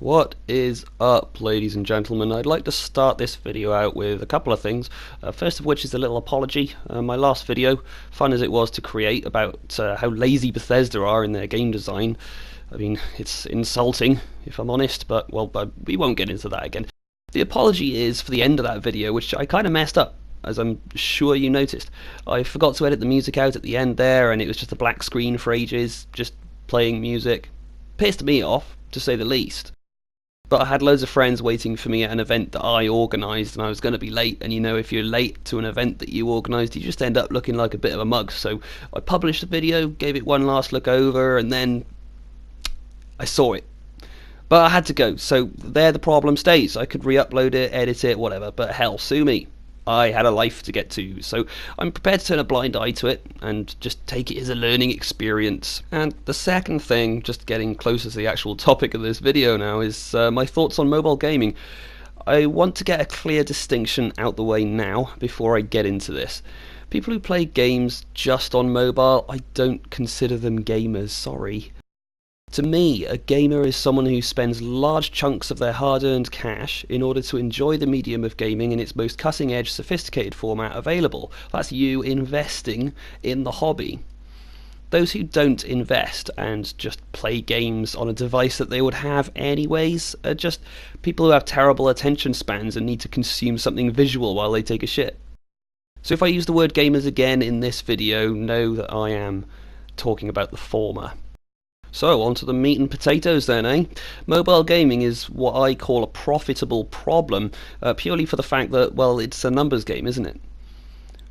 What is up, ladies and gentlemen? I'd like to start this video out with a couple of things. First of which is a little apology. My last video, fun as it was to create, about how lazy Bethesda are in their game design. I mean, it's insulting, if I'm honest, but we won't get into that again. The apology is for the end of that video, which I kind of messed up, as I'm sure you noticed. I forgot to edit the music out at the end there, and it was just a black screen for ages, just playing music. Pissed me off, to say the least. But I had loads of friends waiting for me at an event that I organised, and I was going to be late, and you know, if you're late to an event that you organised, you just end up looking like a bit of a mug. So I published the video, gave it one last look over, and then I saw it. But I had to go, so there the problem stays. I could re-upload it, edit it, whatever, but hell, sue me. I had a life to get to, so I'm prepared to turn a blind eye to it and just take it as a learning experience. And the second thing, just getting closer to the actual topic of this video now, is my thoughts on mobile gaming. I want to get a clear distinction out the way now before I get into this. People who play games just on mobile, I don't consider them gamers, sorry. To me, a gamer is someone who spends large chunks of their hard-earned cash in order to enjoy the medium of gaming in its most cutting-edge, sophisticated format available. That's you investing in the hobby. Those who don't invest and just play games on a device that they would have anyways are just people who have terrible attention spans and need to consume something visual while they take a shit. So if I use the word gamers again in this video, know that I am talking about the former. So, on to the meat and potatoes then, eh? Mobile gaming is what I call a profitable problem, purely for the fact that, well, it's a numbers game, isn't it?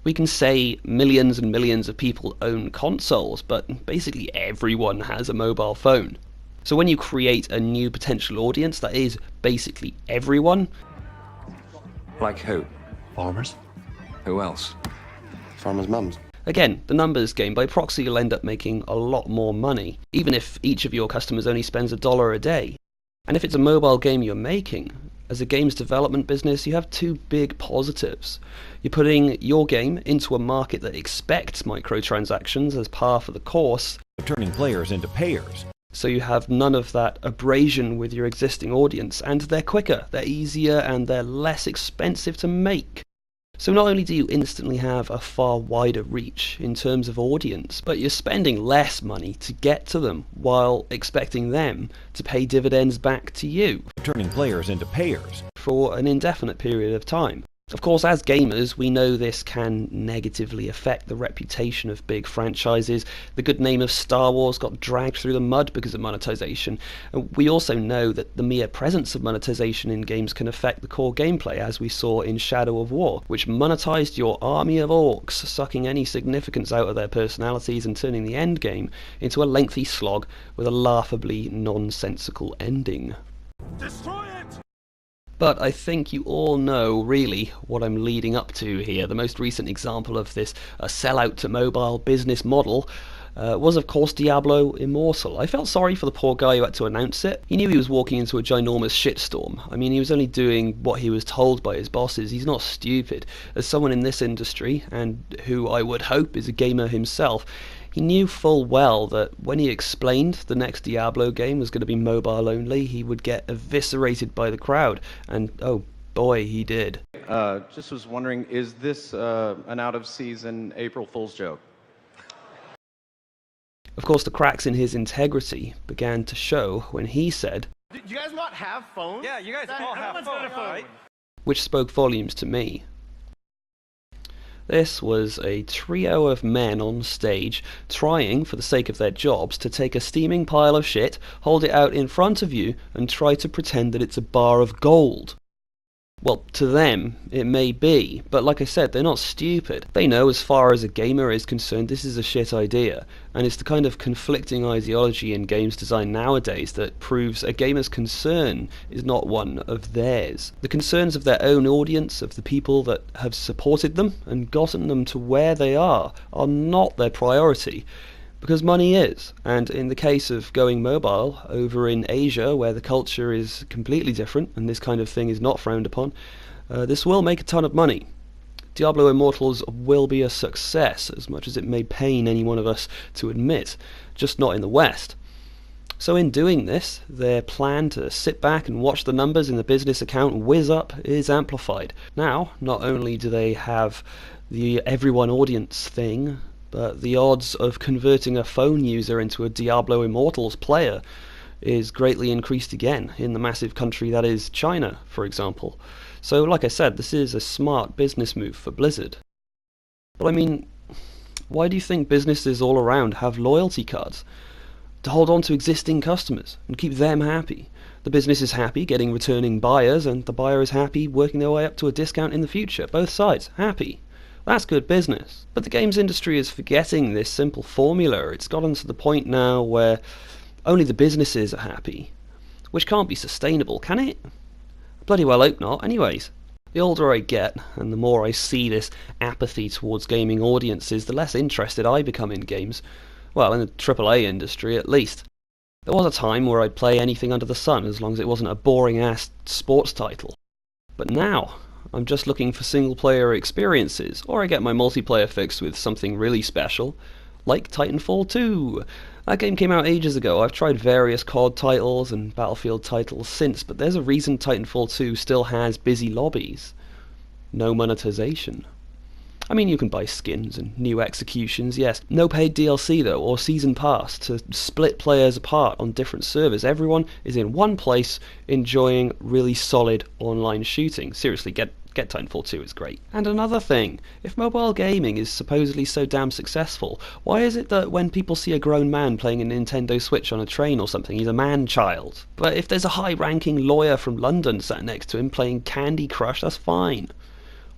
We can say millions and millions of people own consoles, but basically everyone has a mobile phone. So when you create a new potential audience that is basically everyone... Like who? Farmers. Who else? Farmers' mums. Again, the numbers game, by proxy you'll end up making a lot more money, even if each of your customers only spends $1 a day. And if it's a mobile game you're making, as a games development business you have two big positives. You're putting your game into a market that expects microtransactions as par for the course, turning players into payers. So you have none of that abrasion with your existing audience, and they're quicker, they're easier, and they're less expensive to make. So not only do you instantly have a far wider reach in terms of audience, but you're spending less money to get to them while expecting them to pay dividends back to you, Turning players into payers. for an indefinite period of time. Of course, as gamers, we know this can negatively affect the reputation of big franchises. The good name of Star Wars got dragged through the mud because of monetization. And we also know that the mere presence of monetization in games can affect the core gameplay, as we saw in Shadow of War, which monetized your army of orcs, sucking any significance out of their personalities and turning the end game into a lengthy slog with a laughably nonsensical ending. Destroy it! But I think you all know, really, what I'm leading up to here. The most recent example of this sell-out to mobile business model was, of course, Diablo Immortal. I felt sorry for the poor guy who had to announce it. He knew he was walking into a ginormous shitstorm. I mean, he was only doing what he was told by his bosses. He's not stupid. As someone in this industry, and who I would hope is a gamer himself, he knew full well that when he explained the next Diablo game was going to be mobile only, he would get eviscerated by the crowd, and oh boy, he did. Just was wondering, is this an out-of-season April Fool's joke? Of course, the cracks in his integrity began to show when he said, Do you guys not have phones? Yeah, you guys all have phones, right? which spoke volumes to me. This was a trio of men on stage trying, for the sake of their jobs, to take a steaming pile of shit, hold it out in front of you, and try to pretend that it's a bar of gold. Well, to them, it may be, but like I said, they're not stupid. They know, as far as a gamer is concerned, this is a shit idea, and it's the kind of conflicting ideology in games design nowadays that proves a gamer's concern is not one of theirs. The concerns of their own audience, of the people that have supported them and gotten them to where they are not their priority. Because money is, and in the case of going mobile over in Asia, where the culture is completely different and this kind of thing is not frowned upon, this will make a ton of money. Diablo Immortals will be a success, as much as it may pain any one of us to admit, just not in the West. So in doing this, their plan to sit back and watch the numbers in the business account whiz up is amplified. Now, not only do they have the everyone audience thing, but the odds of converting a phone user into a Diablo Immortals player is greatly increased again in the massive country that is China, for example. So like I said, this is a smart business move for Blizzard. But I mean, why do you think businesses all around have loyalty cards? To hold on to existing customers and keep them happy. The business is happy getting returning buyers, and the buyer is happy working their way up to a discount in the future. Both sides happy. That's good business. But the games industry is forgetting this simple formula. It's gotten to the point now where only the businesses are happy, which can't be sustainable, can it? Bloody well hope not. Anyways, the older I get, and the more I see this apathy towards gaming audiences, the less interested I become in games. Well, in the AAA industry, at least. There was a time where I'd play anything under the sun, as long as it wasn't a boring-ass sports title. But now, I'm just looking for single-player experiences, or I get my multiplayer fix with something really special, like Titanfall 2. That game came out ages ago. I've tried various COD titles and Battlefield titles since, but there's a reason Titanfall 2 still has busy lobbies. No monetization. I mean, you can buy skins and new executions, yes. No paid DLC though, or season pass to split players apart on different servers. Everyone is in one place enjoying really solid online shooting. Seriously, get Titanfall 2, it's great. And another thing, if mobile gaming is supposedly so damn successful, why is it that when people see a grown man playing a Nintendo Switch on a train or something, he's a man-child? But if there's a high-ranking lawyer from London sat next to him playing Candy Crush, that's fine.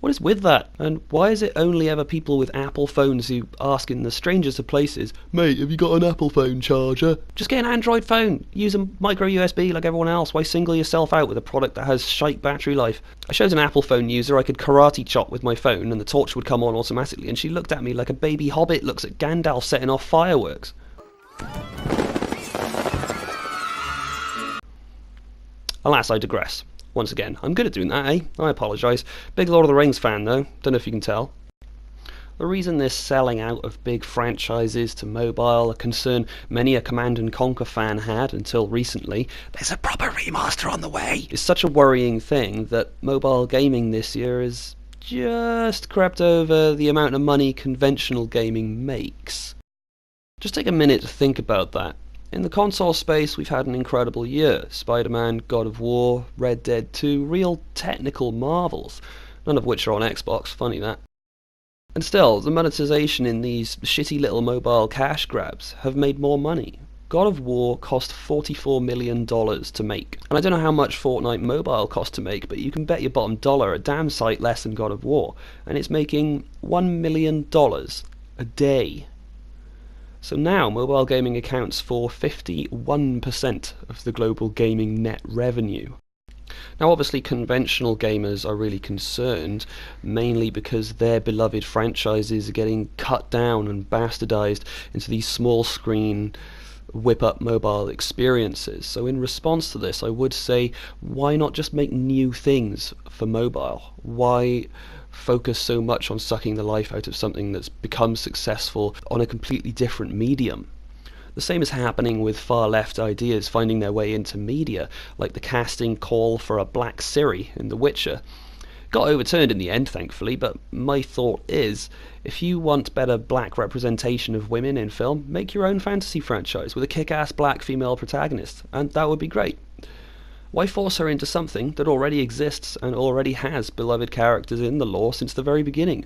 What is with that? And why is it only ever people with Apple phones who ask in the strangest of places, "Mate, have you got an Apple phone charger?" Just get an Android phone. Use a micro USB like everyone else. Why single yourself out with a product that has shite battery life? I showed an Apple phone user I could karate chop with my phone and the torch would come on automatically, and she looked at me like a baby hobbit looks at Gandalf setting off fireworks. Alas, I digress. Once again, I'm good at doing that, eh? I apologise. Big Lord of the Rings fan, though. Don't know if you can tell. The reason this selling out of big franchises to mobile, a concern many a Command & Conquer fan had until recently, there's a proper remaster on the way, is such a worrying thing that mobile gaming this year has just crept over the amount of money conventional gaming makes. Just take a minute to think about that. In the console space, we've had an incredible year. Spider-Man, God of War, Red Dead 2, real technical marvels, none of which are on Xbox, funny that. And still, the monetization in these shitty little mobile cash grabs have made more money. God of War cost $44 million to make. And I don't know how much Fortnite Mobile cost to make, but you can bet your bottom dollar a damn sight less than God of War. And it's making $1 million a day. So now mobile gaming accounts for 51% of the global gaming net revenue. Now obviously conventional gamers are really concerned, mainly because their beloved franchises are getting cut down and bastardized into these small screen whip-up mobile experiences. So in response to this, I would say, why not just make new things for mobile? Why focus so much on sucking the life out of something that's become successful on a completely different medium? The same is happening with far-left ideas finding their way into media, like the casting call for a black Ciri in The Witcher. Got overturned in the end, thankfully, but my thought is, if you want better black representation of women in film, make your own fantasy franchise with a kick-ass black female protagonist, and that would be great. Why force her into something that already exists and already has beloved characters in the lore since the very beginning?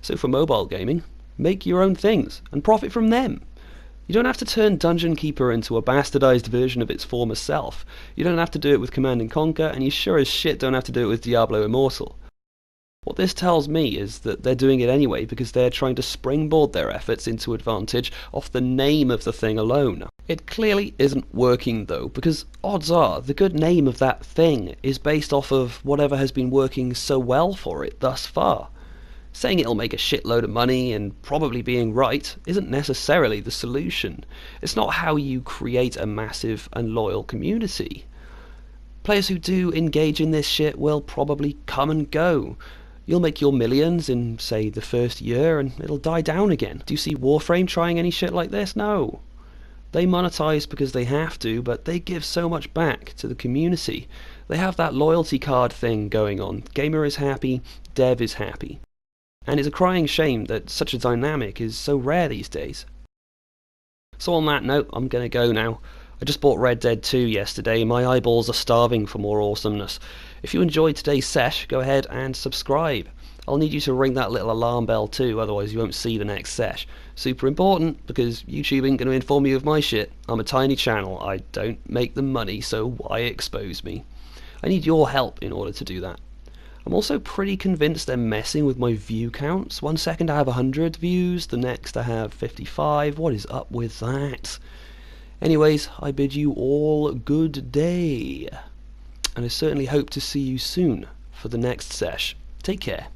So for mobile gaming, make your own things and profit from them. You don't have to turn Dungeon Keeper into a bastardized version of its former self. You don't have to do it with Command & Conquer, and you sure as shit don't have to do it with Diablo Immortal. What this tells me is that they're doing it anyway because they're trying to springboard their efforts into advantage off the name of the thing alone. It clearly isn't working though, because odds are the good name of that thing is based off of whatever has been working so well for it thus far. Saying it'll make a shitload of money and probably being right isn't necessarily the solution. It's not how you create a massive and loyal community. Players who do engage in this shit will probably come and go. You'll make your millions in, say, the first year and it'll die down again. Do you see Warframe trying any shit like this? No. They monetize because they have to, but they give so much back to the community. They have that loyalty card thing going on. Gamer is happy, dev is happy. And it's a crying shame that such a dynamic is so rare these days. So on that note, I'm gonna go now. I just bought Red Dead 2 yesterday, and my eyeballs are starving for more awesomeness. If you enjoyed today's sesh, go ahead and subscribe. I'll need you to ring that little alarm bell too, otherwise you won't see the next sesh. Super important, because YouTube ain't going to inform you of my shit. I'm a tiny channel, I don't make the money, so why expose me? I need your help in order to do that. I'm also pretty convinced they're messing with my view counts. 1 second I have 100 views, the next I have 55. What is up with that? Anyways, I bid you all good day, and I certainly hope to see you soon for the next sesh. Take care.